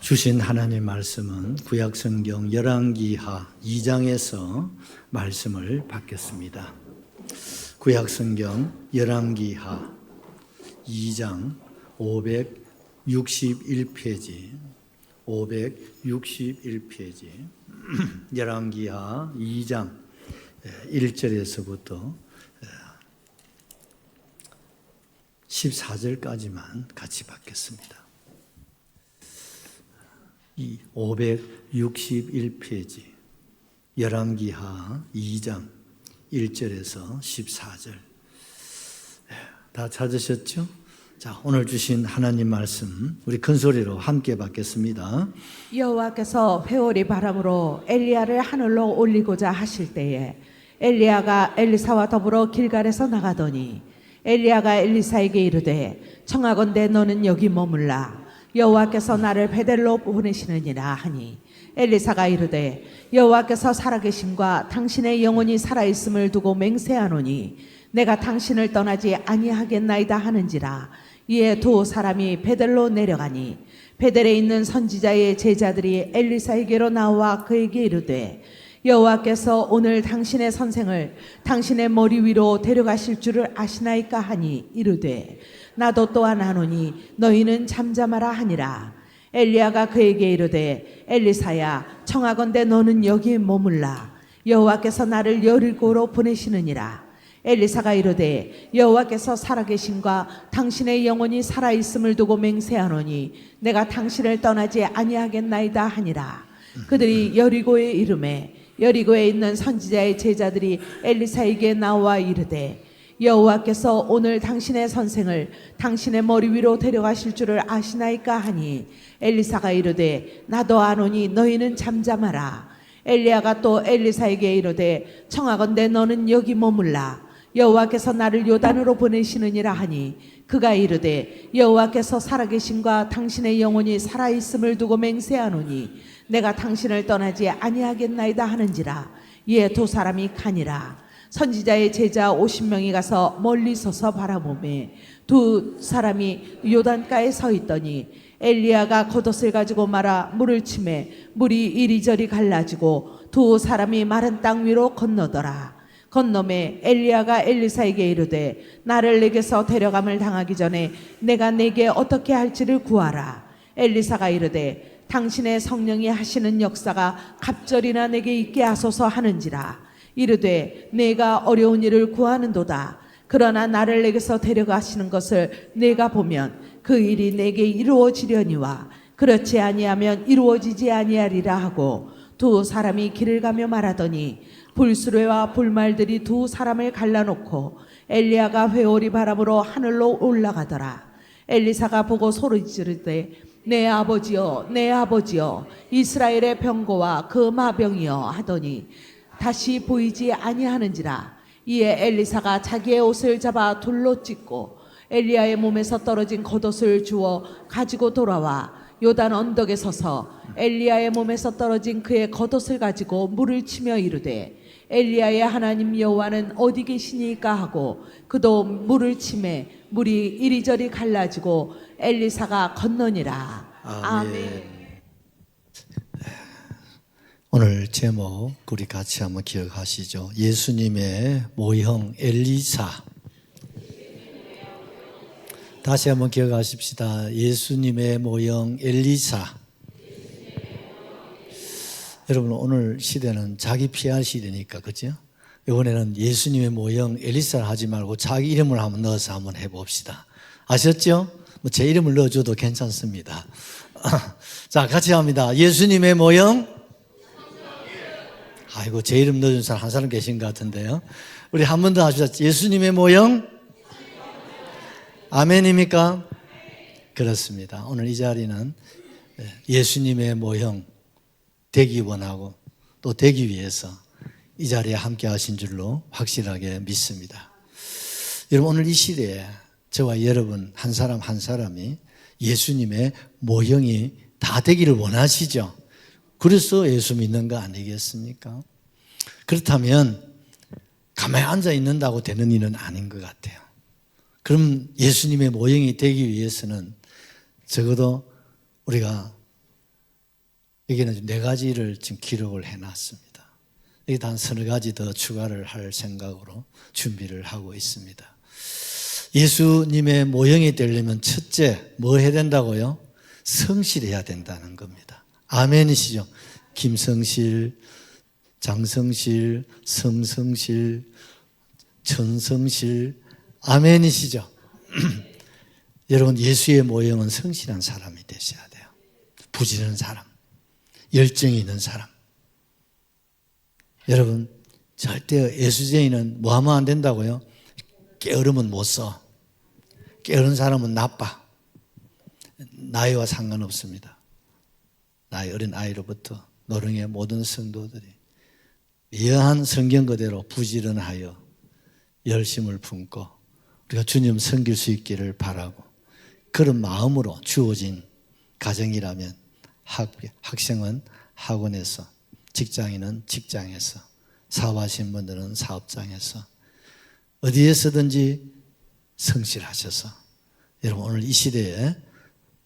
주신 하나님의 말씀은 구약성경 열왕기하 2장에서 말씀을 받겠습니다. 구약성경 열왕기하 2장 561페이지 열왕기하 2장 1절에서부터 14절까지만 같이 받겠습니다. 이 561페이지 열왕기하 2장 1절에서 14절 다 찾으셨죠? 자, 오늘 주신 하나님 말씀 우리 큰 소리로 함께 받겠습니다. 여호와께서 회오리 바람으로 엘리야를 하늘로 올리고자 하실 때에 엘리야가 엘리사와 더불어 길갈에서 나가더니 엘리야가 엘리사에게 이르되 청하건대 너는 여기 머물라 여호와께서 나를 베델로 보내시느니라 하니 엘리사가 이르되 여호와께서 살아계심과 당신의 영혼이 살아있음을 두고 맹세하노니 내가 당신을 떠나지 아니하겠나이다 하는지라. 이에 두 사람이 베델로 내려가니 베델에 있는 선지자의 제자들이 엘리사에게로 나와 그에게 이르되 여호와께서 오늘 당신의 선생을 당신의 머리 위로 데려가실 줄을 아시나이까 하니 이르되 나도 또한 아노니 너희는 잠잠하라 하니라. 엘리야가 그에게 이르되 엘리사야 청하건대 너는 여기 머물라 여호와께서 나를 여리고로 보내시느니라. 엘리사가 이르되 여호와께서 살아계심과 당신의 영혼이 살아있음을 두고 맹세하노니 내가 당신을 떠나지 아니하겠나이다 하니라. 그들이 여리고에 이르매 여리고에 있는 선지자의 제자들이 엘리사에게 나와 이르되 여호와께서 오늘 당신의 선생을 당신의 머리 위로 데려가실 줄을 아시나이까 하니 엘리사가 이르되 나도 아노니 너희는 잠잠하라. 엘리야가 또 엘리사에게 이르되 청하건대 너는 여기 머물라 여호와께서 나를 요단으로 보내시느니라 하니 그가 이르되 여호와께서 살아계심과 당신의 영혼이 살아있음을 두고 맹세하노니 내가 당신을 떠나지 아니하겠나이다 하는지라. 이에 두 사람이 가니라. 선지자의 제자 50명이 가서 멀리 서서 바라보매 두 사람이 요단가에 서 있더니 엘리야가 겉옷을 가지고 말아 물을 치매 물이 이리저리 갈라지고 두 사람이 마른 땅 위로 건너더라. 건너매 엘리야가 엘리사에게 이르되 나를 내게서 데려감을 당하기 전에 내가 내게 어떻게 할지를 구하라. 엘리사가 이르되 당신의 성령이 하시는 역사가 갑절이나 내게 있게 하소서 하는지라. 이르되 내가 어려운 일을 구하는도다. 그러나 나를 내게서 데려가시는 것을 내가 보면 그 일이 내게 이루어지려니와 그렇지 아니하면 이루어지지 아니하리라 하고 두 사람이 길을 가며 말하더니 불수레와 불말들이 두 사람을 갈라놓고 엘리야가 회오리 바람으로 하늘로 올라가더라. 엘리사가 보고 소리 지르되 내 아버지여 내 아버지여 이스라엘의 병거와 그 마병이여 하더니 다시 보이지 아니하는지라. 이에 엘리사가 자기의 옷을 잡아 둘로 찢고 엘리야의 몸에서 떨어진 겉옷을 주워 가지고 돌아와 요단 언덕에 서서 엘리야의 몸에서 떨어진 그의 겉옷을 가지고 물을 치며 이르되 엘리야의 하나님 여호와는 어디 계시니까 하고 그도 물을 치매 물이 이리저리 갈라지고 엘리사가 건너니라. 아멘. 오늘 제목 우리 같이 한번 기억하시죠. 예수님의 모형 엘리사. 다시 한번 기억하십시다. 예수님의 모형 엘리사. 여러분 오늘 시대는 자기 PR 시대니까 그렇죠? 이번에는 예수님의 모형 엘리사를 하지 말고 자기 이름을 한번 넣어서 한번 해봅시다. 아셨죠? 뭐 제 이름을 넣어줘도 괜찮습니다. 자, 같이 합니다. 예수님의 모형. 아이고, 제 이름 넣어준 사람 한 사람 계신 것 같은데요. 우리 한 번 더 합시다. 예수님의 모형. 아멘입니까? 그렇습니다. 오늘 이 자리는 예수님의 모형 되기 원하고 또 되기 위해서 이 자리에 함께 하신 줄로 확실하게 믿습니다. 여러분 오늘 이 시대에 저와 여러분 한 사람 한 사람이 예수님의 모형이 다 되기를 원하시죠. 그래서 예수 믿는 거 아니겠습니까? 그렇다면 가만히 앉아 있는다고 되는 일은 아닌 것 같아요. 그럼 예수님의 모형이 되기 위해서는 적어도 우리가 여기는 4가지를 지금 기록을 해놨습니다. 여기다 한 3가지 더 추가를 할 생각으로 준비를 하고 있습니다. 예수님의 모형이 되려면 첫째 뭐 해야 된다고요? 성실해야 된다는 겁니다. 아멘이시죠? 김성실, 장성실, 성성실, 천성실, 아멘이시죠? 여러분, 예수의 모형은 성실한 사람이 되셔야 돼요. 부지런한 사람, 열정이 있는 사람. 여러분, 절대 예수쟁이는 뭐 하면 안 된다고요? 게으르면 못 써. 게으른 사람은 나빠. 나이와 상관없습니다. 나이 어린 아이로부터 노령의 모든 성도들이 예한 성경 그대로 부지런하여 열심을 품고 우리가 주님 섬길 수 있기를 바라고, 그런 마음으로 주어진 가정이라면 학생은 학원에서, 직장인은 직장에서, 사업하신 분들은 사업장에서, 어디에서든지 성실하셔서 여러분 오늘 이 시대에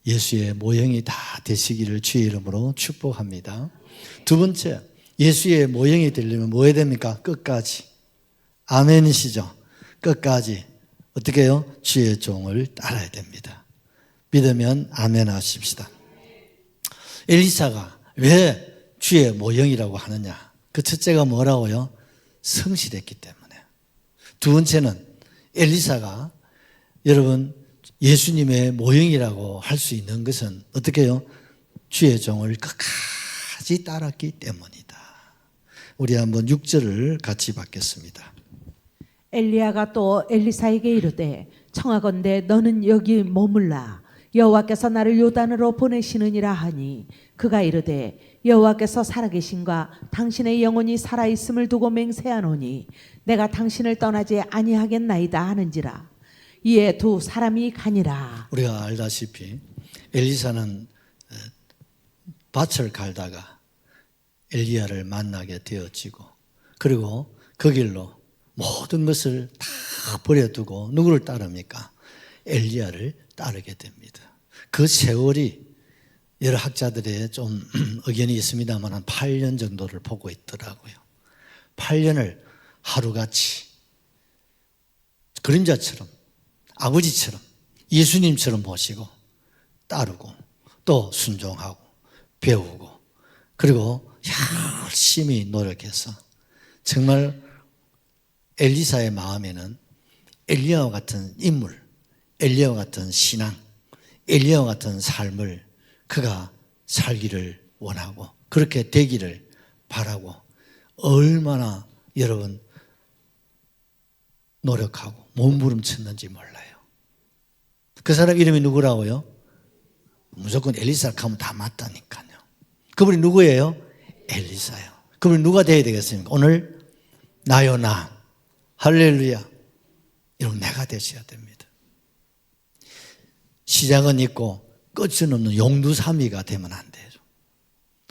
예수의 모형이 다 되시기를 주의 이름으로 축복합니다. 두 번째, 예수의 모형이 되려면 뭐 해야 됩니까? 끝까지. 아멘이시죠? 끝까지 어떻게 해요? 주의 종을 따라야 됩니다. 믿으면 아멘 하십시다. 엘리사가 왜 주의 모형이라고 하느냐? 그 첫째가 뭐라고요? 성실했기 때문에. 두 번째는 엘리사가 여러분 예수님의 모형이라고 할 수 있는 것은 어떻게 해요? 주의 종을 끝까지 따랐기 때문이다. 우리 한번 6절을 같이 받겠습니다. 엘리야가 또 엘리사에게 이르되 청하건대 너는 여기 머물라. 여호와께서 나를 요단으로 보내시느니라 하니 그가 이르되 여호와께서 살아계신과 당신의 영혼이 살아있음을 두고 맹세하노니 내가 당신을 떠나지 아니하겠나이다 하는지라. 이에 두 사람이 가니라. 우리가 알다시피 엘리사는 밭을 갈다가 엘리야를 만나게 되어지고, 그리고 그 길로 모든 것을 다 버려두고 누구를 따릅니까? 엘리야를 따르게 됩니다. 그 세월이 여러 학자들의 좀 의견이 있습니다만 한 8년 정도를 보고 있더라고요. 8년을 하루같이 그림자처럼 아버지처럼 예수님처럼 모시고 따르고 또 순종하고 배우고, 그리고 열심히 노력해서 정말 엘리사의 마음에는 엘리야와 같은 인물, 엘리야와 같은 신앙, 엘리야와 같은 삶을 그가 살기를 원하고 그렇게 되기를 바라고 얼마나 여러분 노력하고 몸부림쳤는지 몰라요. 그 사람 이름이 누구라고요? 무조건 엘리사 가면 다 맞다니까요. 그분이 누구예요? 엘리사요. 그분이 누가 돼야 되겠습니까? 오늘 나요 나, 할렐루야, 여러분 내가 되셔야 됩니다. 시작은 있고 끝은 없는 용두사미가 되면 안 돼요.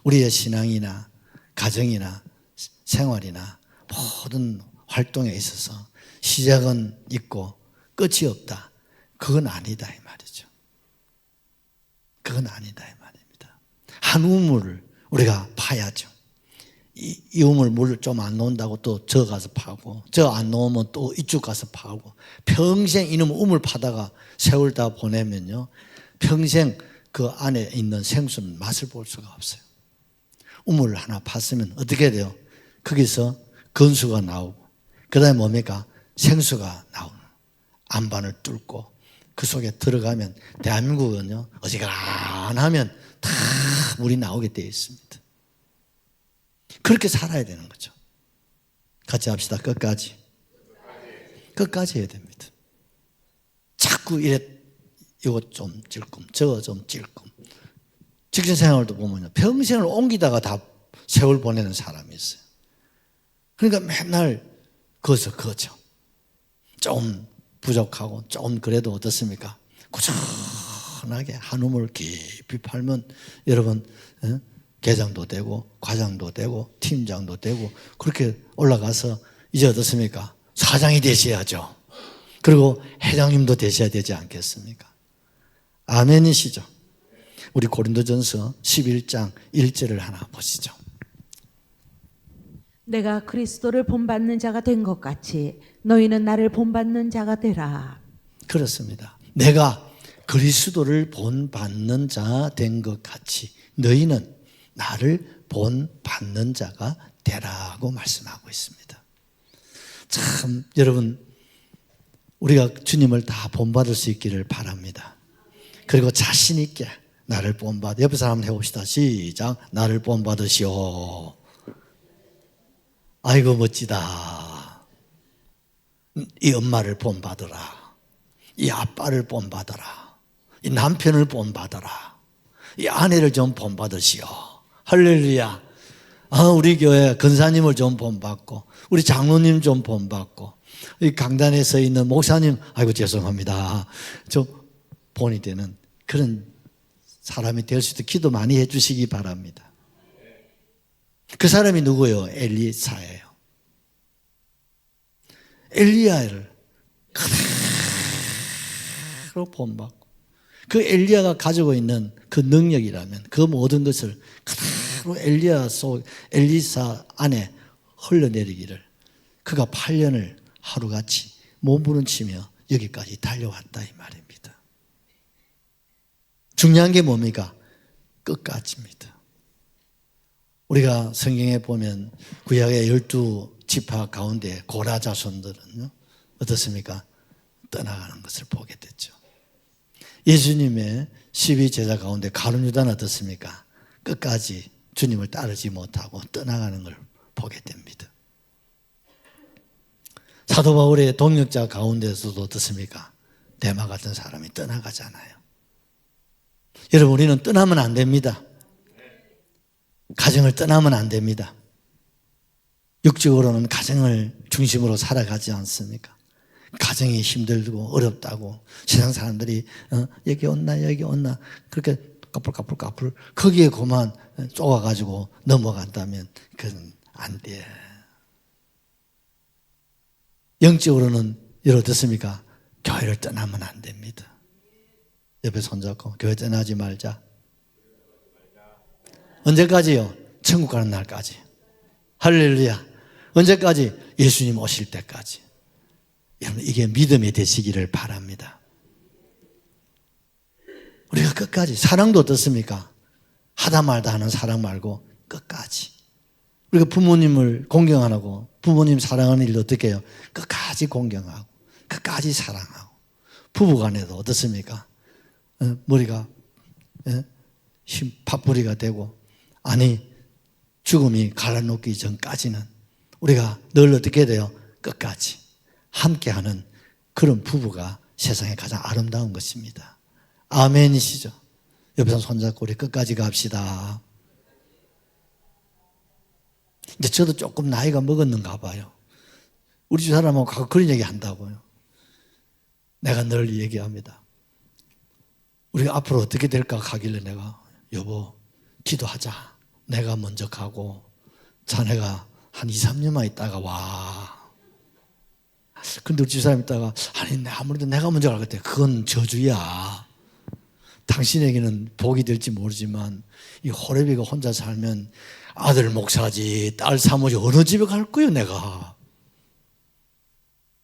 우리의 신앙이나 가정이나 생활이나 모든 활동에 있어서 시작은 있고 끝이 없다, 그건 아니다 이 말이죠. 그건 아니다 이 말입니다. 한 우물을 우리가 파야죠. 이 우물 물 좀 안 놓는다고 또 저 가서 파고, 저 안 놓으면 또 이쪽 가서 파고, 평생 이놈 우물 파다가 세월 다 보내면요 평생 그 안에 있는 생수는 맛을 볼 수가 없어요. 우물을 하나 팠으면 어떻게 돼요? 거기서 건수가 나오고 그 다음에 뭡니까? 생수가 나오는 안반을 뚫고 그 속에 들어가면 대한민국은요 어지간하면 다 물이 나오게 되어 있습니다. 그렇게 살아야 되는 거죠. 같이 합시다. 끝까지. 끝까지 해야 됩니다. 자꾸 이래 이거 좀 찔끔 저거 좀 찔끔. 직장 생활도 보면요 평생을 옮기다가 다 세월 보내는 사람이 있어요. 그러니까 맨날 거기서 거죠. 좀 부족하고 좀 그래도 어떻습니까? 꾸준하게 한 우물 깊이 팔면 여러분 계장도 되고 과장도 되고 팀장도 되고 그렇게 올라가서 이제 어떻습니까? 사장이 되셔야죠. 그리고 회장님도 되셔야 되지 않겠습니까? 아멘이시죠? 우리 고린도전서 11장 1절을 하나 보시죠. 내가 그리스도를 본받는 자가 된 것 같이 너희는 나를 본받는 자가 되라. 그렇습니다. 내가 그리스도를 본받는 자 된 것 같이 너희는 나를 본받는 자가 되라고 말씀하고 있습니다. 참 여러분, 우리가 주님을 다 본받을 수 있기를 바랍니다. 그리고 자신 있게 나를 본받아. 옆에 사람 해봅시다. 시작. 나를 본받으시오. 아이고 멋지다. 이 엄마를 본받으라. 이 아빠를 본받아라. 이 남편을 본받아라. 이 아내를 좀 본받으시오. 할렐루야. 우리 교회 근사님을 좀 본받고 우리 장로님 좀 본받고 이 강단에 서 있는 목사님 아이고 죄송합니다. 좀 본이 되는 그런 사람이 될 수 있도록 기도 많이 해 주시기 바랍니다. 그 사람이 누구예요? 엘리사예요. 엘리야를 그대로 본받고 그 엘리야가 가지고 있는 그 능력이라면 그 모든 것을 그대로 엘리사 안에 흘러내리기를 그가 8년을 하루같이 몸부림치며 여기까지 달려왔다 이 말입니다. 중요한 게 뭡니까? 끝까지입니다. 우리가 성경에 보면 구약의 12지파 가운데 고라 자손들은요 어떻습니까? 떠나가는 것을 보게 됐죠. 예수님의 12제자 가운데 가룟 유다는 어떻습니까? 끝까지 주님을 따르지 못하고 떠나가는 걸 보게 됩니다. 사도 바울의 동역자 가운데서도 어떻습니까? 데마 같은 사람이 떠나가잖아요. 여러분 우리는 떠나면 안 됩니다. 가정을 떠나면 안 됩니다. 육적으로는 가정을 중심으로 살아가지 않습니까? 가정이 힘들고 어렵다고 세상 사람들이 여기 온나 여기 온나 그렇게 까불 거기에 그만 쪼가가지고 넘어간다면 그건 안 돼. 영적으로는 여러분 어떻습니까? 교회를 떠나면 안 됩니다. 옆에 손잡고 교회 떠나지 말자. 언제까지요? 천국 가는 날까지. 할렐루야. 언제까지? 예수님 오실 때까지. 여러분 이게 믿음이 되시기를 바랍니다. 우리가 끝까지 사랑도 어떻습니까? 하다 말다 하는 사랑 말고 끝까지. 우리가 부모님을 공경하고 부모님 사랑하는 일도 어떻게 해요? 끝까지 공경하고 끝까지 사랑하고 부부간에도 어떻습니까? 머리가 팥뿌리가 되고 아니 죽음이 갈라놓기 전까지는 우리가 늘 어떻게 돼요? 끝까지 함께하는 그런 부부가 세상에 가장 아름다운 것입니다. 아멘이시죠? 옆에서 손잡고 우리 끝까지 갑시다. 근데 저도 조금 나이가 먹었는가 봐요. 우리 집 사람하고 가끔 그런 얘기 한다고요. 내가 늘 얘기합니다. 우리가 앞으로 어떻게 될까 하길래 내가 여보 기도하자. 내가 먼저 가고 자네가 한 2, 3년만 있다가 와. 근데 우리 집 사람 있다가 아니 아무래도 내가 먼저 갈 것 같아. 그건 저주야. 당신에게는 복이 될지 모르지만 이 호레비가 혼자 살면 아들 목사지 딸 사모지 어느 집에 갈 거예요 내가.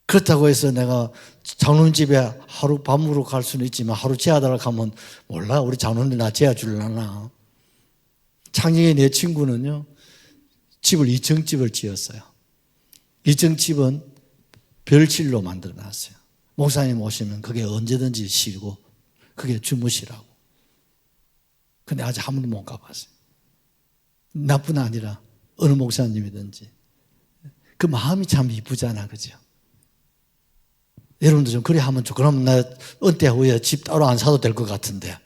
그렇다고 해서 내가 장로님 집에 하루 밤으로 갈 수는 있지만 하루 재하다가 가면 몰라 우리 장로님 나 재워줄라나. 창녕에 내 친구는요 집을 2층 집을 지었어요. 2층 집은 별실로 만들어놨어요. 목사님 오시면 그게 언제든지 쉬고 그게 주무시라고. 근데 아직 한 번도 못 가봤어요. 나뿐 아니라 어느 목사님이든지 그 마음이 참 이쁘잖아, 그죠? 여러분도 좀 그래 하면 좋. 그러면 나 은퇴 후에 집 따로 안 사도 될 것 같은데.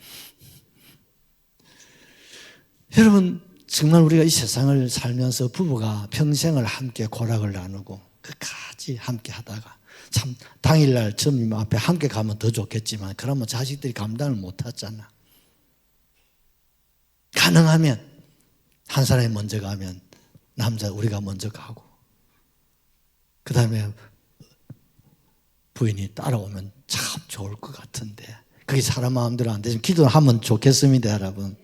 여러분 정말 우리가 이 세상을 살면서 부부가 평생을 함께 고락을 나누고 끝까지 함께 하다가 참 당일날 주님 앞에 함께 가면 더 좋겠지만 그러면 자식들이 감당을 못 하잖아. 가능하면 한 사람이 먼저 가면 남자 우리가 먼저 가고 그 다음에 부인이 따라오면 참 좋을 것 같은데 그게 사람 마음대로 안 되지만 기도하면 좋겠습니다, 여러분.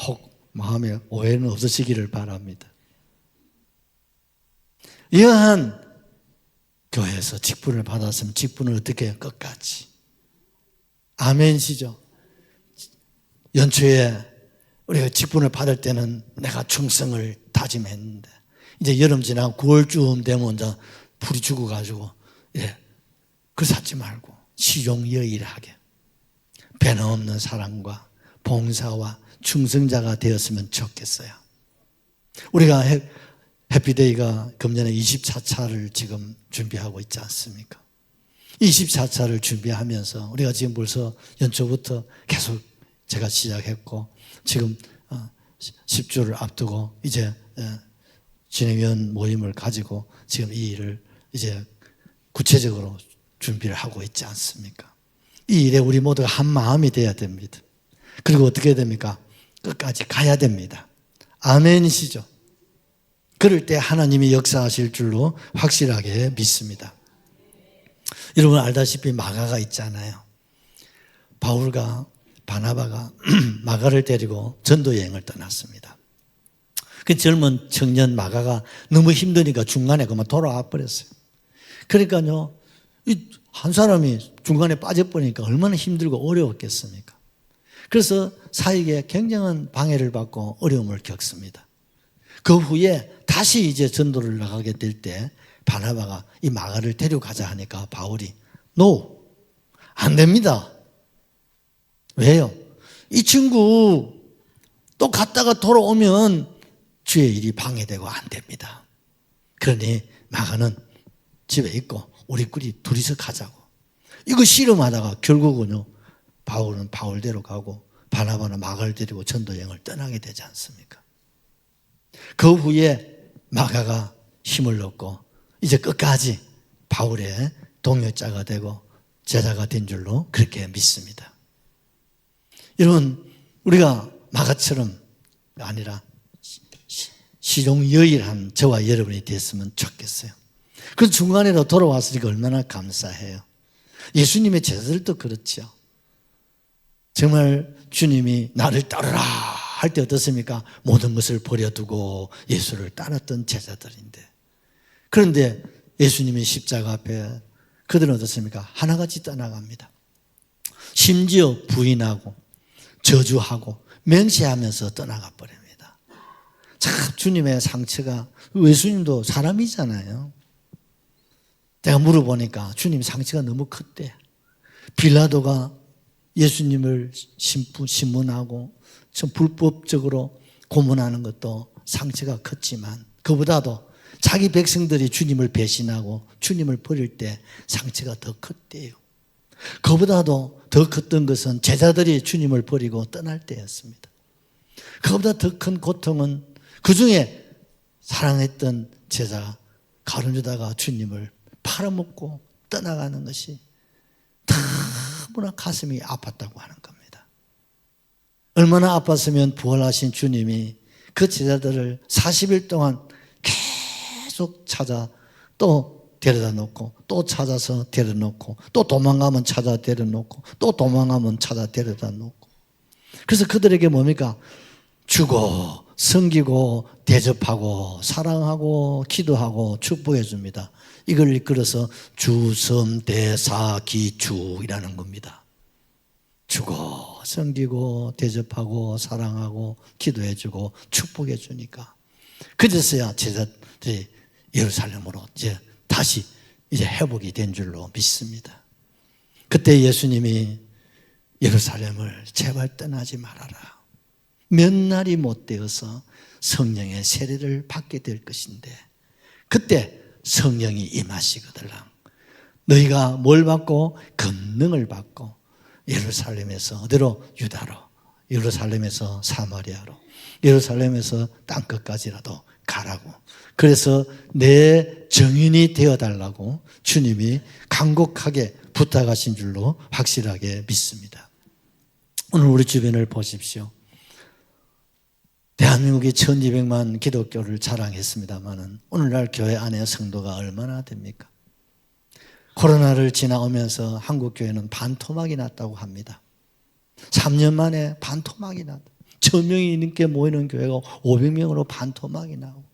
혹 마음에 오해는 없으시기를 바랍니다. 이러한 교회에서 직분을 받았으면 직분을 어떻게 해요? 끝까지. 아멘시죠. 연초에 우리가 직분을 받을 때는 내가 충성을 다짐했는데 이제 여름 지나고 9월쯤 되면 이제 불이 죽어가지고 그 찾지 말고 시종여일하게 변함없는 사랑과 봉사와 충성자가 되었으면 좋겠어요. 우리가 해피데이가 금년에 24차를 지금 준비하고 있지 않습니까? 24차를 준비하면서 우리가 지금 벌써 연초부터 계속 제가 시작했고 지금 10주를 앞두고 이제 진행위원 모임을 가지고 지금 이 일을 이제 구체적으로 준비를 하고 있지 않습니까? 이 일에 우리 모두가 한 마음이 돼야 됩니다. 그리고 어떻게 해야 됩니까? 끝까지 가야 됩니다. 아멘이시죠? 그럴 때 하나님이 역사하실 줄로 확실하게 믿습니다. 여러분 알다시피 마가가 있잖아요. 바울과 바나바가 마가를 데리고 전도 여행을 떠났습니다. 그 젊은 청년 마가가 너무 힘드니까 중간에 그만 돌아와 버렸어요. 그러니까요, 한 사람이 중간에 빠져버리니까 얼마나 힘들고 어려웠겠습니까? 그래서 사역에 굉장한 방해를 받고 어려움을 겪습니다. 그 후에 다시 이제 전도를 나가게 될 때 바나바가 이 마가를 데려가자 하니까 바울이 No, 안 됩니다. 왜요? 이 친구 또 갔다가 돌아오면 주의 일이 방해되고 안 됩니다. 그러니 마가는 집에 있고 우리 둘이서 가자고. 이거 씨름하다가 결국은요, 바울은 바울대로 가고 바나바는 마가를 데리고 전도 여행을 떠나게 되지 않습니까? 그 후에 마가가 힘을 얻고 이제 끝까지 바울의 동역자가 되고 제자가 된 줄로 그렇게 믿습니다. 여러분, 우리가 마가처럼 아니라 시종여일한 저와 여러분이 됐으면 좋겠어요. 그 중간에도 돌아왔으니까 얼마나 감사해요. 예수님의 제자들도 그렇죠. 정말 주님이 나를 따르라 할 때 어떻습니까? 모든 것을 버려두고 예수를 따랐던 제자들인데, 그런데 예수님의 십자가 앞에 그들은 어떻습니까? 하나같이 떠나갑니다. 심지어 부인하고 저주하고 맹세하면서 떠나가 버립니다. 참 주님의 상처가, 예수님도 사람이잖아요. 내가 물어보니까 주님 상처가 너무 컸대. 빌라도가 예수님을 신문하고 좀 불법적으로 고문하는 것도 상처가 컸지만 그보다도 자기 백성들이 주님을 배신하고 주님을 버릴 때 상처가 더 컸대요. 그보다도 더 컸던 것은 제자들이 주님을 버리고 떠날 때였습니다. 그보다 더 큰 고통은 그 중에 사랑했던 제자 가룟유다가 주님을 팔아먹고 떠나가는 것이 너무나 가슴이 아팠다고 하는 겁니다. 얼마나 아팠으면 부활하신 주님이 그 제자들을 40일 동안 계속 찾아 또 데려다 놓고 또 찾아서 데려다 놓고 또 도망가면 찾아 데려다 놓고 또 도망가면 찾아 데려다 놓고, 그래서 그들에게 뭡니까? 주고 섬기고 대접하고 사랑하고 기도하고 축복해 줍니다. 이걸 이끌어서 주섬대사기주이라는 겁니다. 주고 섬기고 대접하고 사랑하고 기도해 주고 축복해 주니까 그제서야 제자들이 예루살렘으로 이제 다시 이제 회복이 된 줄로 믿습니다. 그때 예수님이 예루살렘을 제발 떠나지 말아라. 몇 날이 못 되어서 성령의 세례를 받게 될 것인데 그때 성령이 임하시거들랑 너희가 뭘 받고? 권능을 받고 예루살렘에서 어디로? 유다로, 예루살렘에서 사마리아로, 예루살렘에서 땅끝까지라도 가라고. 그래서 내 정인이 되어달라고 주님이 간곡하게 부탁하신 줄로 확실하게 믿습니다. 오늘 우리 주변을 보십시오. 대한민국이 1200만 기독교를 자랑했습니다마는 오늘날 교회 안에 성도가 얼마나 됩니까? 코로나를 지나오면서 한국 교회는 반토막이 났다고 합니다. 3년 만에 반토막이 났다. 1000명이 넘게 모이는 교회가 500명으로 반토막이 나고,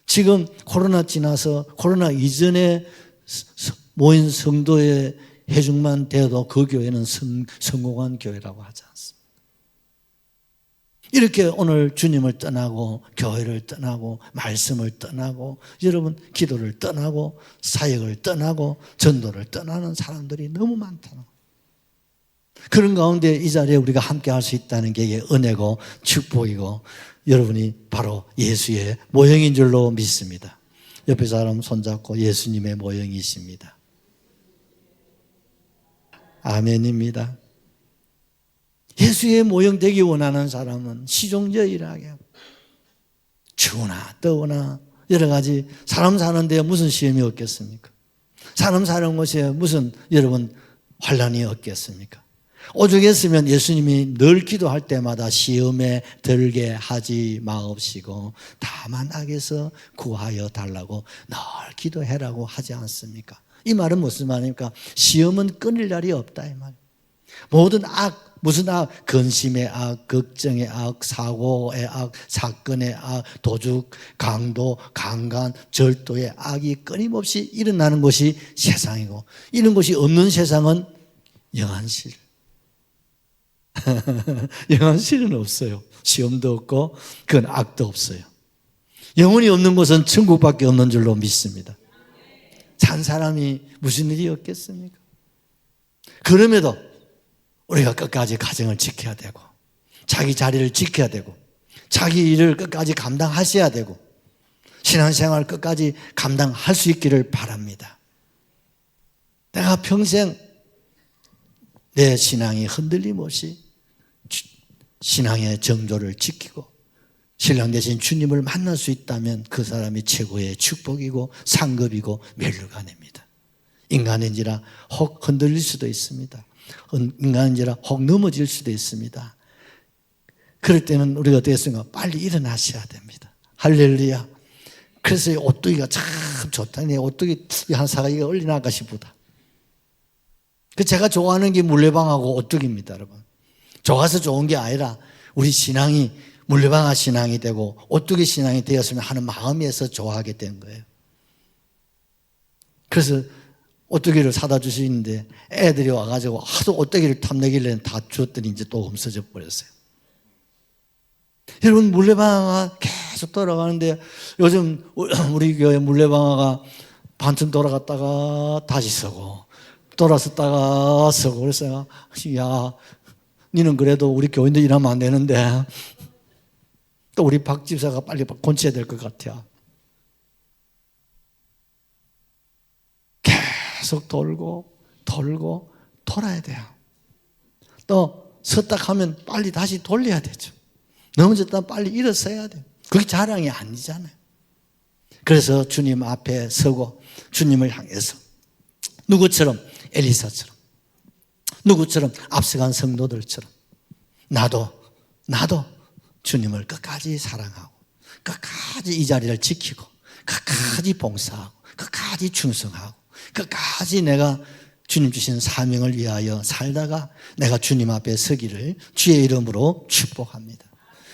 지금 코로나 지나서 코로나 이전에 모인 성도의 회중만 돼도 그 교회는 성공한 교회라고 하지 않습니다. 이렇게 오늘 주님을 떠나고 교회를 떠나고 말씀을 떠나고 여러분 기도를 떠나고 사역을 떠나고 전도를 떠나는 사람들이 너무 많다는 거예요. 그런 가운데 이 자리에 우리가 함께 할 수 있다는 게 이게 은혜고 축복이고 여러분이 바로 예수의 모형인 줄로 믿습니다. 옆에 사람 손잡고 예수님의 모형이십니다. 아멘입니다. 예수의 모형 되기 원하는 사람은 시종제일하게 추우나 더우나 여러 가지 사람 사는 데 무슨 시험이 없겠습니까? 사람 사는 곳에 무슨 여러분 환난이 없겠습니까? 오죽했으면 예수님이 늘 기도할 때마다 시험에 들게 하지 마옵시고 다만 악에서 구하여 달라고 늘 기도해라고 하지 않습니까? 이 말은 무슨 말입니까? 시험은 끊을 날이 없다 이 말. 모든 악, 무슨 악? 근심의 악, 걱정의 악, 사고의 악, 사건의 악, 도둑, 강도, 강간, 절도의 악이 끊임없이 일어나는 것이 세상이고, 이런 것이 없는 세상은 영안실. 영안실은 없어요. 시험도 없고 그건 악도 없어요. 영혼이 없는 곳은 천국밖에 없는 줄로 믿습니다. 산 사람이 무슨 일이 없겠습니까? 그럼에도 우리가 끝까지 가정을 지켜야 되고 자기 자리를 지켜야 되고 자기 일을 끝까지 감당하셔야 되고 신앙생활을 끝까지 감당할 수 있기를 바랍니다. 내가 평생 내 신앙이 흔들림 없이 신앙의 정조를 지키고 신랑 되신 주님을 만날 수 있다면 그 사람이 최고의 축복이고 상급이고 멸류관입니다. 인간인지라 혹 흔들릴 수도 있습니다. 인간인지라 혹 넘어질 수도 있습니다. 그럴 때는 우리가 어떻게 했습니까? 빨리 일어나셔야 됩니다. 할렐루야. 그래서 이 오뚜기가 참 좋다. 내 오뚜기 한 사가지가 얼리나가 싶다. 제가 좋아하는 게 물레방하고 오뚜기입니다, 여러분. 좋아서 좋은 게 아니라 우리 신앙이 물레방아 신앙이 되고 오뚜기 신앙이 되었으면 하는 마음에서 좋아하게 된 거예요. 그래서 오뚜기를 사다 주시는데 애들이 와가지고 하도 오뚜기를 탐내길래 다 주었더니 이제 또 없어져 버렸어요. 여러분 물레방아가 계속 돌아가는데 요즘 우리 교회 물레방아가 반쯤 돌아갔다가 다시 서고 돌아섰다가 서고 그래서 야 니는 그래도 우리 교인들 일하면 안 되는데 또 우리 박 집사가 빨리 고쳐야 될 것 같아. 계속 돌고 돌아야 돼요. 또 섰다 하면 빨리 다시 돌려야 되죠. 넘어졌다 빨리 일어서야 돼요. 그게 자랑이 아니잖아요. 그래서 주님 앞에 서고 주님을 향해서 누구처럼 엘리사처럼 누구처럼 앞서간 성도들처럼 나도 주님을 끝까지 사랑하고 끝까지 이 자리를 지키고 끝까지 봉사하고 끝까지 충성하고 끝까지 내가 주님 주신 사명을 위하여 살다가 내가 주님 앞에 서기를 주의 이름으로 축복합니다.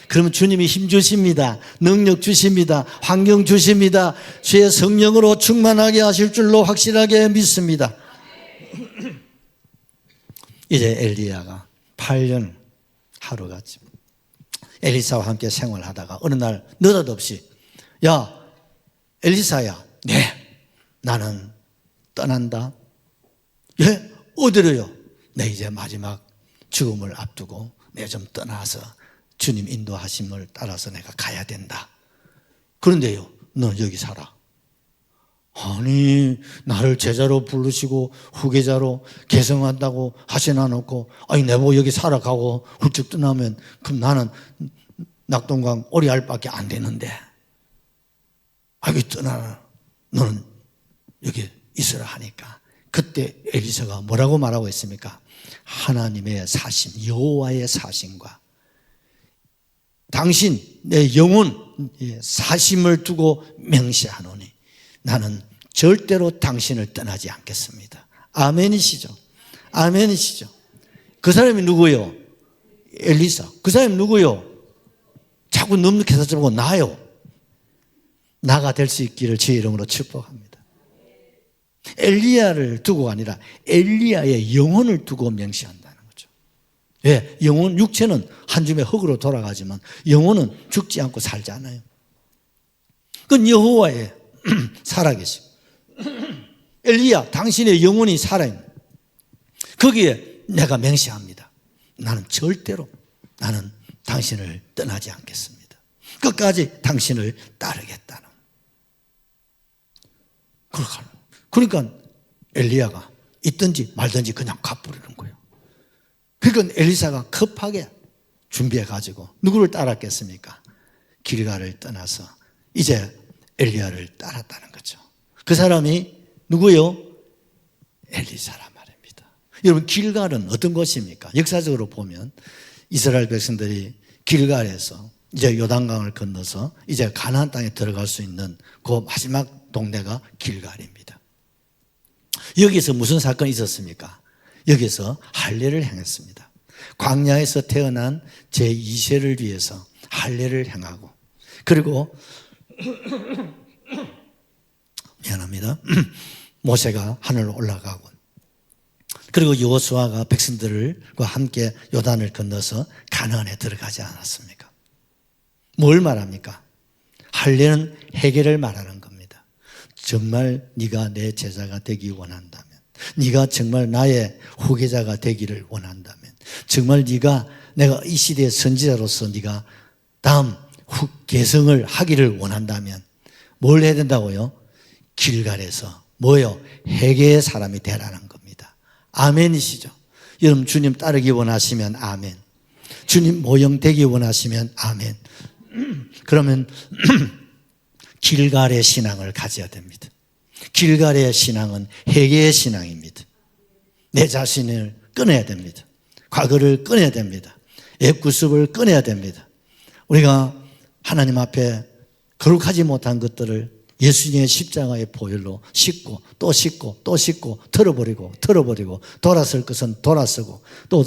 그러면 주님이 힘 주십니다. 능력 주십니다. 환경 주십니다. 주의 성령으로 충만하게 하실 줄로 확실하게 믿습니다. 이제 엘리야가 8년 하루같이 엘리사와 함께 생활하다가 어느 날 느닷없이 야 엘리사야 네 나는 떠난다. 예? 어디로요? 내 이제 마지막 죽음을 앞두고 내 좀 떠나서 주님 인도하심을 따라서 내가 가야 된다. 그런데요 너 여기 살아. 아니 나를 제자로 부르시고 후계자로 계승한다고 하시나 놓고 아니 내보고 여기 살아가고 훌쩍 떠나면 그럼 나는 낙동강 오리알밖에 안 되는데 여기 떠나라. 너는 여기 있으라 하니까 그때 엘리사가 뭐라고 말하고 있습니까? 하나님의 사심 여호와의 사심과 당신 내 영혼 사심을 두고 맹세하노니 나는 절대로 당신을 떠나지 않겠습니다. 아멘이시죠? 아멘이시죠? 그 사람이 누구예요? 엘리사. 그 사람이 누구요? 자꾸 늠름해서 보고 나요. 나가 될 수 있기를 주의 이름으로 축복합니다. 엘리야를 두고가 아니라 엘리야의 영혼을 두고 명시한다는 거죠. 예, 영혼, 육체는 한 줌의 흙으로 돌아가지만 영혼은 죽지 않고 살잖아요. 그건 여호와의 살아계심. 엘리야, 당신의 영혼이 살아있는 거기에 내가 맹세합니다. 나는 절대로 나는 당신을 떠나지 않겠습니다. 끝까지 당신을 따르겠다는. 그러니까 엘리야가 있든지 말든지 그냥 가버리는 거예요. 그러니까 엘리사가 급하게 준비해가지고 누구를 따랐겠습니까? 길갈을 떠나서 이제 엘리야를 따랐다는 거죠. 그 사람이 누구요? 엘리사란 말입니다. 여러분, 길갈은 어떤 곳입니까? 역사적으로 보면 이스라엘 백성들이 길갈에서 이제 요단강을 건너서 이제 가나안 땅에 들어갈 수 있는 그 마지막 동네가 길갈입니다. 여기서 무슨 사건이 있었습니까? 여기서 할례를 행했습니다. 광야에서 태어난 제2세를 위해서 할례를 행하고, 그리고 미안합니다. 모세가 하늘로 올라가고, 그리고 여호수아가 백성들과 함께 요단을 건너서 가나안에 들어가지 않았습니까? 뭘 말합니까? 할례는 회개를 말하는 겁니다. 정말 네가 내 제자가 되기 원한다면, 네가 정말 나의 후계자가 되기를 원한다면, 정말 내가 이 시대의 선지자로서 네가 다음 계승을 하기를 원한다면 뭘 해야 된다고요? 길갈에서 뭐요? 회개의 사람이 되라는 겁니다. 아멘이시죠? 여러분, 주님 따르기 원하시면 아멘. 주님 모형 되기 원하시면 아멘. 그러면 길갈의 신앙을 가져야 됩니다. 길갈의 신앙은 회개의 신앙입니다. 내 자신을 꺼내야 됩니다. 과거를 꺼내야 됩니다. 옛구습을 꺼내야 됩니다. 우리가 하나님 앞에 거룩하지 못한 것들을 예수님의 십자가의 보혈로 씻고 또 씻고 또 씻고 털어버리고 돌아설 것은 돌아서고, 또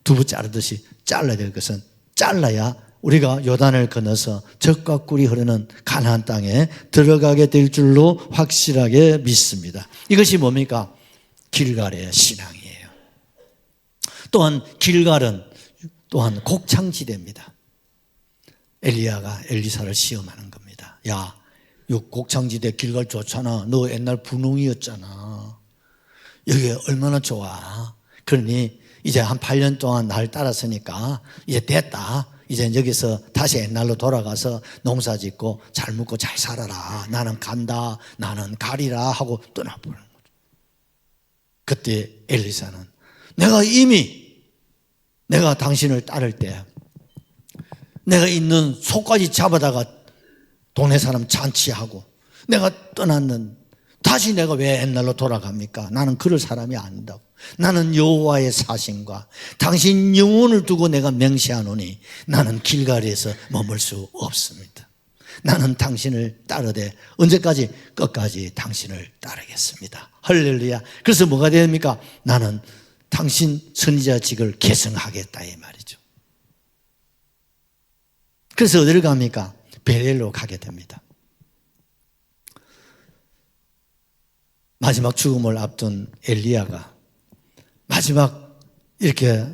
두부 자르듯이 잘라야 될 것은 잘라야 우리가 요단을 건너서 젖과 꿀이 흐르는 가나안 땅에 들어가게 될 줄로 확실하게 믿습니다. 이것이 뭡니까? 길갈의 신앙이에요. 또한 길갈은 또한 곡창지대입니다. 엘리야가 엘리사를 시험하는 겁니다. 야, 이 곡창지대 길갈 좋잖아. 너 옛날 분홍이었잖아. 여기 얼마나 좋아. 그러니 이제 한 8년 동안 날 따랐으니까 이제 됐다. 이제 여기서 다시 옛날로 돌아가서 농사 짓고 잘 먹고 잘 살아라. 나는 간다. 나는 가리라 하고 떠나버리는 거죠. 그때 엘리사는 내가 당신을 따를 때 내가 있는 소까지 잡아다가 동네 사람 잔치하고 내가 떠났는, 다시 내가 왜 옛날로 돌아갑니까? 나는 그럴 사람이 아니다고. 나는 여호와의 사신과 당신 영혼을 두고 내가 맹세하노니 나는 길갈에서 머물 수 없습니다. 나는 당신을 따르되 언제까지? 끝까지 당신을 따르겠습니다. 할렐루야. 그래서 뭐가 됩니까? 나는 당신 선지자직을 계승하겠다 이 말이죠. 그래서 어디를 갑니까? 베델로 가게 됩니다. 마지막 죽음을 앞둔 엘리야가 마지막 이렇게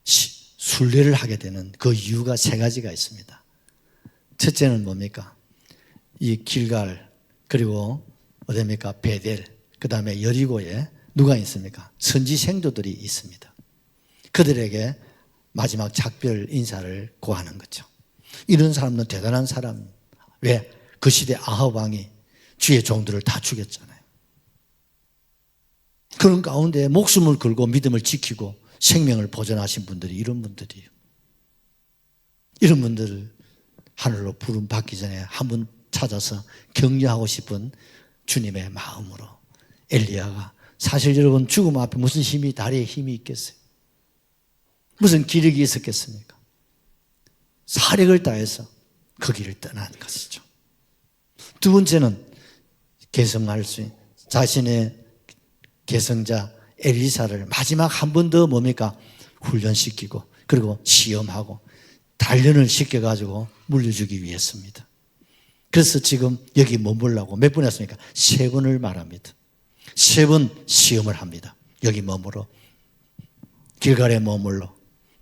순례를 하게 되는 그 이유가 세 가지가 있습니다. 첫째는 뭡니까? 이 길갈, 그리고 어디입니까? 베델, 그 다음에 여리고에 누가 있습니까? 선지 생도들이 있습니다. 그들에게 마지막 작별 인사를 고하는 거죠. 이런 사람은 대단한 사람. 왜? 그 시대 아합 왕이 주의 종들을 다 죽였잖아요. 그런 가운데 목숨을 걸고 믿음을 지키고 생명을 보존하신 분들이 이런 분들이에요. 이런 분들을 하늘로 부름 받기 전에 한 번 찾아서 격려하고 싶은 주님의 마음으로 엘리야가, 사실 여러분 죽음 앞에 무슨 힘이, 다리에 힘이 있겠어요? 무슨 기력이 있었겠습니까? 사력을 다해서 그 길을 떠난 것이죠. 두 번째는 계승할 수 있는 자신의 계승자 엘리사를 마지막 한 번 더 뭡니까? 훈련시키고 그리고 시험하고 단련을 시켜가지고 물려주기 위해서입니다. 그래서 지금 여기 머물라고 몇 번 했습니까? 3번을 말합니다. 3번 시험을 합니다. 여기 머물러, 길갈에 머물러,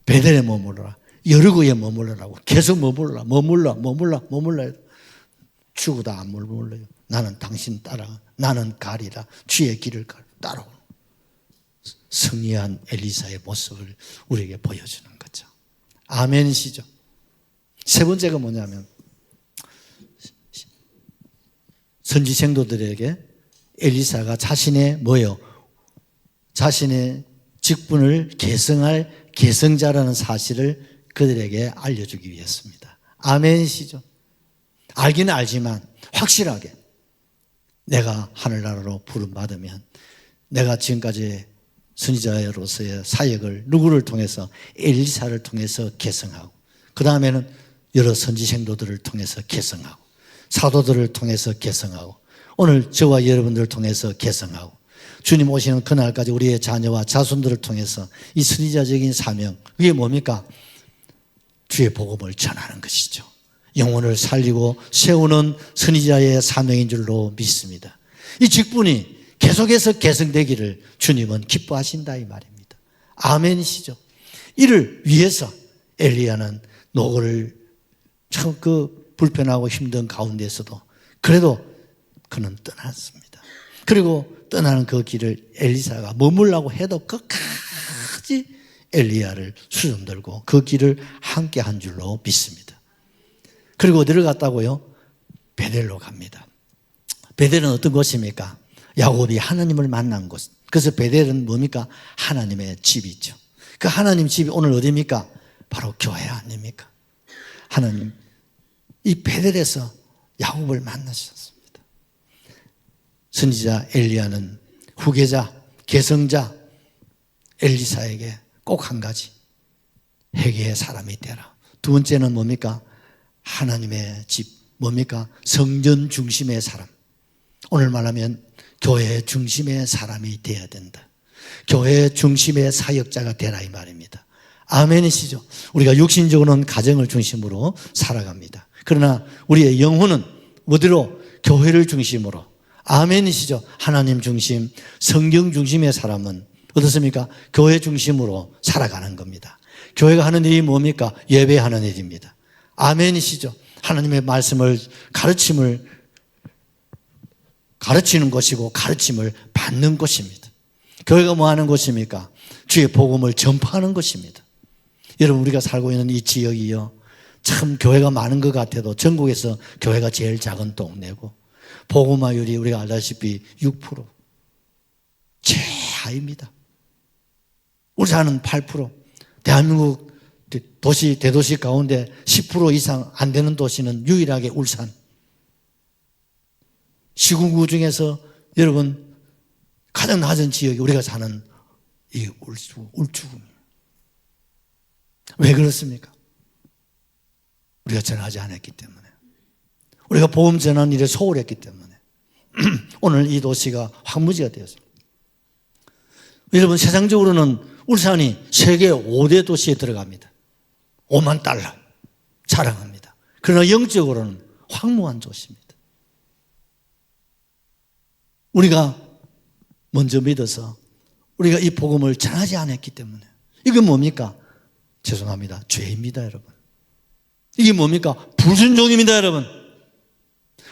베델에 머물러라, 여리고에 머물러라고 계속 머물러. 죽어도 안 머물러요. 나는 당신 따라, 나는 가리라, 주의 길을 따라오는 승리한 엘리사의 모습을 우리에게 보여주는 거죠. 아멘이시죠? 세 번째가 뭐냐면 선지 생도들에게 엘리사가 자신의 자신의 직분을 계승할 계승자라는 사실을 그들에게 알려주기 위해서입니다. 아멘이시죠? 알기는 알지만 확실하게 내가 하늘나라로 부름받으면 내가 지금까지 선지자로서의 사역을 누구를 통해서 엘리사를 통해서 계승하고 그 다음에는 여러 선지 생도들을 통해서 계승하고 사도들을 통해서 계승하고 오늘 저와 여러분들을 통해서 계승하고 주님 오시는 그날까지 우리의 자녀와 자손들을 통해서 이 선지자적인 사명 그게 뭡니까? 주의 복음을 전하는 것이죠. 영혼을 살리고 세우는 선지자의 사명인 줄로 믿습니다. 이 직분이 계속해서 계승되기를 주님은 기뻐하신다 이 말입니다. 아멘이시죠? 이를 위해서 엘리야는 노고를 참 불편하고 힘든 가운데서도 그래도 그는 떠났습니다. 그리고 떠나는 그 길을 엘리사가 머물라고 해도 끝까지 엘리야를 수종들고 그 길을 함께 한 줄로 믿습니다. 그리고 어디를 갔다고요? 베델로 갑니다. 베델은 어떤 곳입니까? 야곱이 하나님을 만난 곳. 그래서 베델은 뭡니까? 하나님의 집이죠. 그 하나님 집이 오늘 어디입니까? 바로 교회 아닙니까? 하나님 이 베델에서 야곱을 만나셨습니다. 선지자 엘리야는 후계자, 계승자 엘리사에게 꼭 한 가지 회개의 사람이 되라. 두 번째는 뭡니까? 하나님의 집 뭡니까? 성전 중심의 사람. 오늘 말하면 교회 중심의 사람이 되어야 된다. 교회 중심의 사역자가 되라 이 말입니다. 아멘이시죠? 우리가 육신적으로는 가정을 중심으로 살아갑니다. 그러나 우리의 영혼은 어디로? 교회를 중심으로. 아멘이시죠? 하나님 중심, 성경 중심의 사람은 어떻습니까? 교회 중심으로 살아가는 겁니다. 교회가 하는 일이 뭡니까? 예배하는 일입니다. 아멘이시죠? 하나님의 말씀을 가르치는 것이고 가르침을 받는 것입니다. 교회가 뭐 하는 것입니까? 주의 복음을 전파하는 것입니다. 여러분 우리가 살고 있는 이 지역이요 참 교회가 많은 것 같아도 전국에서 교회가 제일 작은 동네고 복음화율이 우리가 알다시피 6% 최하입니다. 울산은 8%, 대한민국 도시 대도시 가운데 10% 이상 안 되는 도시는 유일하게 울산. 시군구 중에서 여러분 가장 낮은 지역이 우리가 사는 이 울주군이에요. 왜 그렇습니까? 우리가 전하지 않았기 때문에, 우리가 복음 전하는 일에 소홀했기 때문에 오늘 이 도시가 황무지가 되었습니다. 여러분 세상적으로는 울산이 세계 5대 도시에 들어갑니다. 5만 달러 자랑합니다. 그러나 영적으로는 황무한 도시입니다. 우리가 먼저 믿어서 우리가 이 복음을 전하지 않았기 때문에 이건 뭡니까? 죄송합니다. 죄입니다, 여러분. 이게 뭡니까? 불순종입니다, 여러분.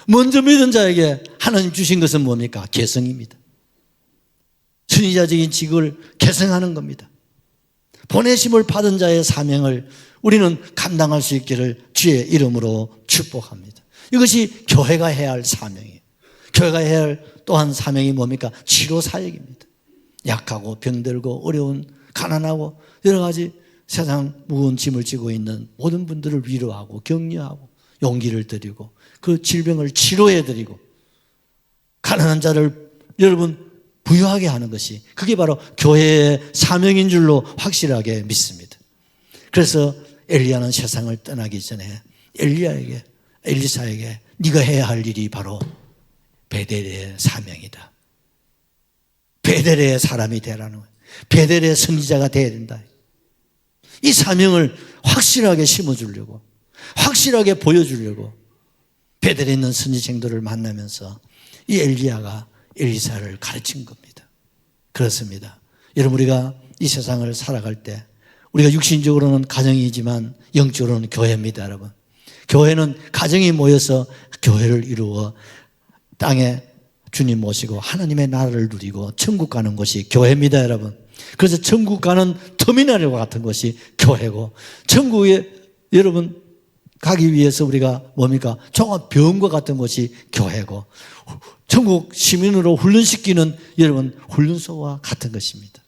먼저 믿은 자에게 하나님 주신 것은 뭡니까? 계승입니다. 선지자적인 직을 계승하는 겁니다. 보내심을 받은 자의 사명을 우리는 감당할 수 있기를 주의 이름으로 축복합니다. 이것이 교회가 해야 할 사명이에요. 교회가 해야 할 또한 사명이 뭡니까? 치료 사역입니다. 약하고 병들고 어려운 가난하고 여러 가지 세상 무거운 짐을 지고 있는 모든 분들을 위로하고 격려하고 용기를 드리고 그 질병을 치료해 드리고 가난한 자를 여러분 부유하게 하는 것이 그게 바로 교회의 사명인 줄로 확실하게 믿습니다. 그래서 엘리야는 세상을 떠나기 전에 엘리사에게 네가 해야 할 일이 바로 베델의 사명이다. 베델의 사람이 되라는 거예요. 베델의 선지자가 되어야 된다. 이 사명을 확실하게 심어주려고, 확실하게 보여주려고 베델에 있는 선지생들을 만나면서 이 엘리야가 엘리사를 가르친 겁니다. 그렇습니다. 여러분, 우리가 이 세상을 살아갈 때 우리가 육신적으로는 가정이지만 영적으로는 교회입니다, 여러분. 교회는 가정이 모여서 교회를 이루어 땅에 주님 모시고 하나님의 나라를 누리고 천국 가는 곳이 교회입니다, 여러분. 그래서 천국 가는 터미널과 같은 것이 교회고, 천국에 여러분 가기 위해서 우리가 뭡니까? 종합병원과 같은 것이 교회고, 천국 시민으로 훈련시키는 여러분 훈련소와 같은 것입니다.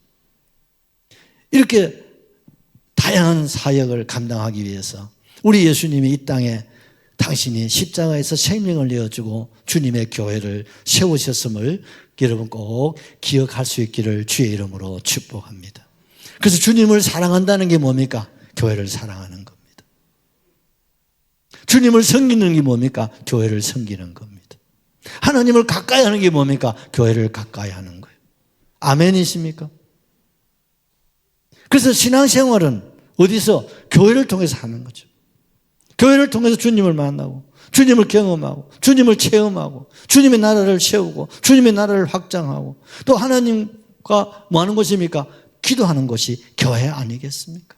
이렇게 다양한 사역을 감당하기 위해서 우리 예수님이 이 땅에 당신이 십자가에서 생명을 내어주고 주님의 교회를 세우셨음을 여러분 꼭 기억할 수 있기를 주의 이름으로 축복합니다. 그래서 주님을 사랑한다는 게 뭡니까? 교회를 사랑하는 겁니다. 주님을 섬기는 게 뭡니까? 교회를 섬기는 겁니다. 하나님을 가까이 하는 게 뭡니까? 교회를 가까이 하는 거예요. 아멘이십니까? 그래서 신앙생활은 어디서? 교회를 통해서 하는 거죠. 교회를 통해서 주님을 만나고, 주님을 경험하고, 주님을 체험하고, 주님의 나라를 세우고, 주님의 나라를 확장하고, 또 하나님과 뭐 하는 것입니까? 기도하는 것이 교회 아니겠습니까?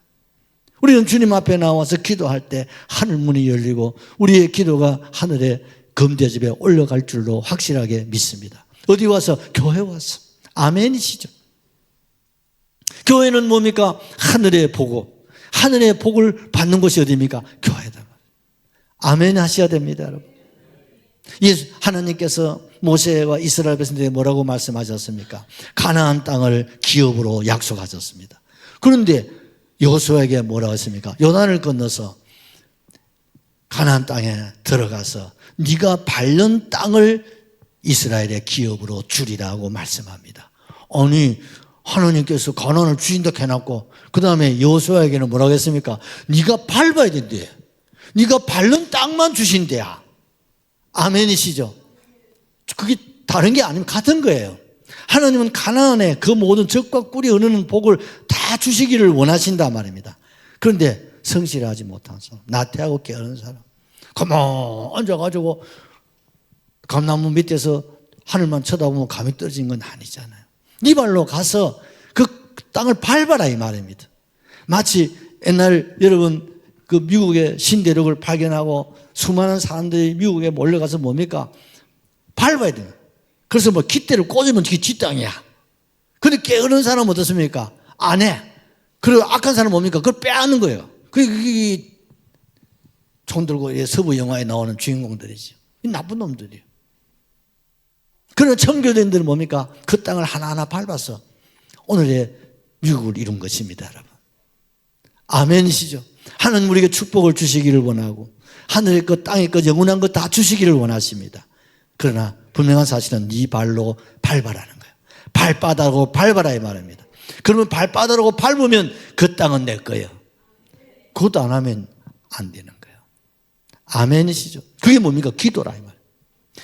우리는 주님 앞에 나와서 기도할 때 하늘 문이 열리고 우리의 기도가 하늘의 금대접에 올라갈 줄로 확실하게 믿습니다. 어디 와서? 교회 와서. 아멘이시죠? 교회는 뭡니까? 하늘의 복고, 하늘의 복을 받는 곳이 어디입니까? 교회다. 아멘 하셔야 됩니다, 여러분. 하나님께서 모세와 이스라엘 백성들에게 뭐라고 말씀하셨습니까? 가나안 땅을 기업으로 약속하셨습니다. 그런데 여호수아에게 뭐라고 했습니까? 요단을 건너서 가나안 땅에 들어가서 네가 밟는 땅을 이스라엘의 기업으로 주리라고 말씀합니다. 아니, 하나님께서 가나안을 주신다 해놨고 그 다음에 여호수아에게는 뭐라고 했습니까? 네가 밟아야 된대. 네가 밟는 땅만 주신대야. 아멘이시죠? 그게 다른 게 아니면 같은 거예요. 하나님은 가나안에 그 모든 적과 꿀이 흐르는 복을 다 주시기를 원하신단 말입니다. 그런데 성실하지 못한 사람, 나태하고 게으른 사람, 가만 앉아가지고 감나무 밑에서 하늘만 쳐다보면 감이 떨어진 건 아니잖아요. 네 발로 가서 그 땅을 밟아라 이 말입니다. 마치 옛날 여러분 그 미국의 신대륙을 발견하고 수많은 사람들이 미국에 몰려가서 뭡니까? 밟아야 돼요. 그래서 뭐 깃대를 꽂으면 그게 지 땅이야. 근데 게으른 사람은 어떻습니까? 안 해. 그리고 악한 사람은 뭡니까? 그걸 빼앗는 거예요. 그게 총 들고 서부 영화에 나오는 주인공들이죠. 나쁜 놈들이에요. 그러나 청교도인들은 뭡니까? 그 땅을 하나하나 밟아서 오늘의 미국을 이룬 것입니다, 여러분. 아멘이시죠? 하나님 우리에게 축복을 주시기를 원하고 하늘의 것, 땅의 것, 영원한 것 다 주시기를 원하십니다. 그러나 분명한 사실은 네 발로 밟아라는 거예요. 발바닥으로 밟아라 이 말입니다. 그러면 발바닥으로 밟으면 그 땅은 내 거예요. 그것도 안 하면 안 되는 거예요. 아멘이시죠? 그게 뭡니까? 기도라 이 말이에요.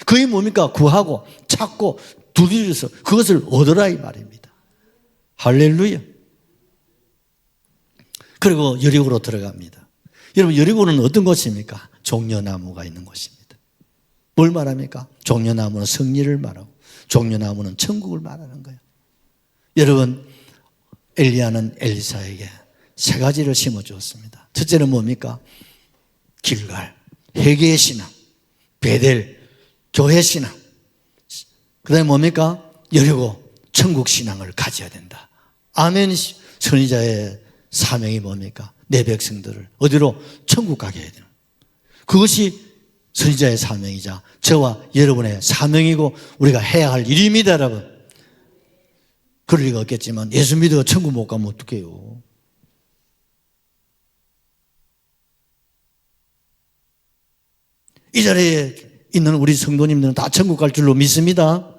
그게 뭡니까? 구하고 찾고 두드려서 그것을 얻으라 이 말입니다. 할렐루야. 그리고 여리고로 들어갑니다. 여러분, 여리고는 어떤 곳입니까? 종려나무가 있는 곳입니다. 뭘 말합니까? 종려나무는 승리를 말하고 종려나무는 천국을 말하는 거예요. 여러분, 엘리야는 엘리사에게 세 가지를 심어주었습니다. 첫째는 뭡니까? 길갈, 회개의 신앙, 베델, 교회 신앙. 그 다음에 뭡니까? 여리고, 천국 신앙을 가져야 된다. 아멘. 선지자의 사명이 뭡니까? 내 백성들을 어디로? 천국 가게 해야 돼요. 그것이 선지자의 사명이자 저와 여러분의 사명이고 우리가 해야 할 일입니다, 여러분. 그럴 리가 없겠지만 예수 믿어 천국 못 가면 어떡해요? 이 자리에 있는 우리 성도님들은 다 천국 갈 줄로 믿습니다.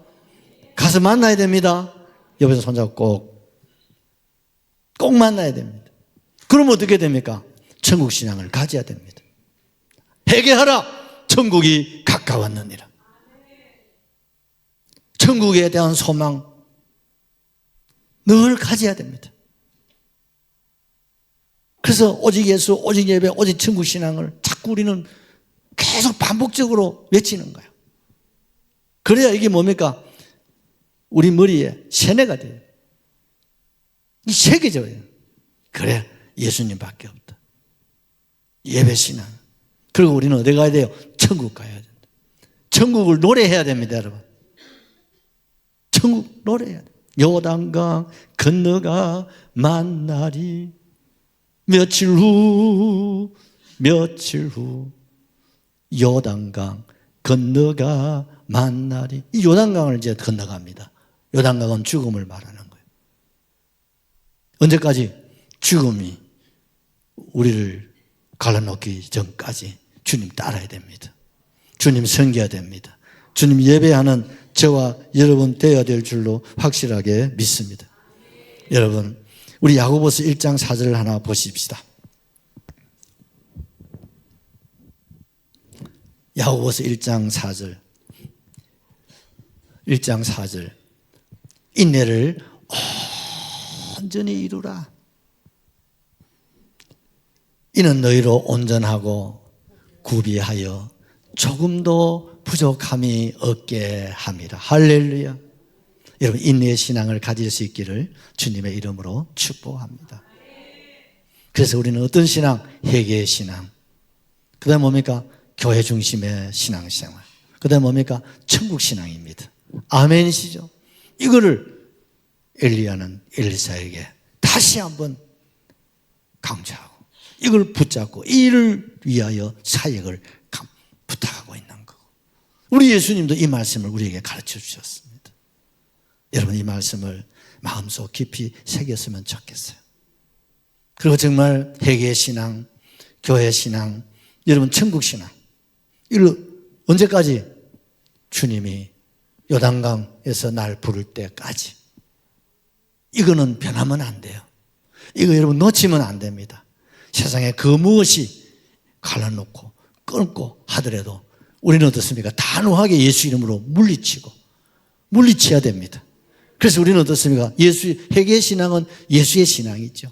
가서 만나야 됩니다. 옆에서 손잡고 꼭 만나야 됩니다. 그러면 어떻게 됩니까? 천국 신앙을 가져야 됩니다. 회개하라! 천국이 가까웠느니라. 천국에 대한 소망 늘 가져야 됩니다. 그래서 오직 예수, 오직 예배, 오직 천국 신앙을 자꾸 우리는 계속 반복적으로 외치는 거예요. 그래야 이게 뭡니까? 우리 머리에 세뇌가 돼요. 이 세계적이에요. 그래, 예수님밖에 없다. 예배 신앙. 그리고 우리는 어디 가야 돼요? 천국 가야 된다. 천국을 노래해야 됩니다, 여러분. 천국 노래해야 돼요. 요단강 건너가 만나리. 며칠 후 요단강 건너가 만나리. 이 요단강을 이제 건너갑니다. 요단강은 죽음을 말하는 거예요. 언제까지? 죽음이 우리를 갈라놓기 전까지 주님 따라야 됩니다. 주님 섬겨야 됩니다. 주님 예배하는 저와 여러분 되어야 될 줄로 확실하게 믿습니다. 여러분, 우리 야고보서 1장 4절을 하나 보십시다. 야고보서 1장 4절. 1장 4절. 인내를 온전히 이루라. 이는 너희로 온전하고 구비하여 조금도 부족함이 없게 함이라. 할렐루야. 여러분, 인내의 신앙을 가질 수 있기를 주님의 이름으로 축복합니다. 그래서 우리는 어떤 신앙? 회개의 신앙. 그 다음에 뭡니까? 교회 중심의 신앙생활. 그 다음에 뭡니까? 천국 신앙입니다. 아멘이시죠? 이거를 엘리야는 엘리사에게 다시 한번 강조하고 이걸 붙잡고 이를 위하여 사역을 부탁하고 있는 거고, 우리 예수님도 이 말씀을 우리에게 가르쳐 주셨습니다. 여러분, 이 말씀을 마음속 깊이 새겼으면 좋겠어요. 그리고 정말 회개의 신앙, 교회 신앙, 여러분 천국 신앙, 이걸 언제까지? 주님이 요단강에서 날 부를 때까지. 이거는 변하면 안 돼요. 이거 여러분 놓치면 안 됩니다. 세상에 그 무엇이 갈라놓고 끊고 하더라도 우리는 어떻습니까? 단호하게 예수 이름으로 물리쳐야 됩니다. 그래서 우리는 어떻습니까? 회개의 신앙은 예수의 신앙이죠.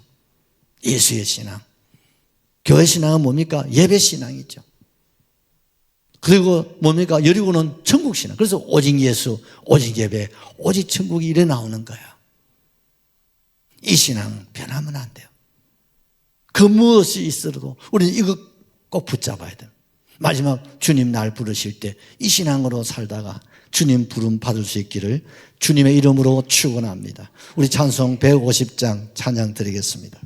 예수의 신앙. 교회 신앙은 뭡니까? 예배 신앙이죠. 그리고 뭡니까? 여리고는 천국 신앙. 그래서 오직 예수, 오직 예배, 오직 천국이 이래 나오는 거예요. 이 신앙 변하면 안 돼요. 그 무엇이 있어도 우리는 이거 꼭 붙잡아야 돼요. 마지막 주님 날 부르실 때 이 신앙으로 살다가 주님 부름 받을 수 있기를 주님의 이름으로 축원합니다. 우리 찬송 150장 찬양 드리겠습니다.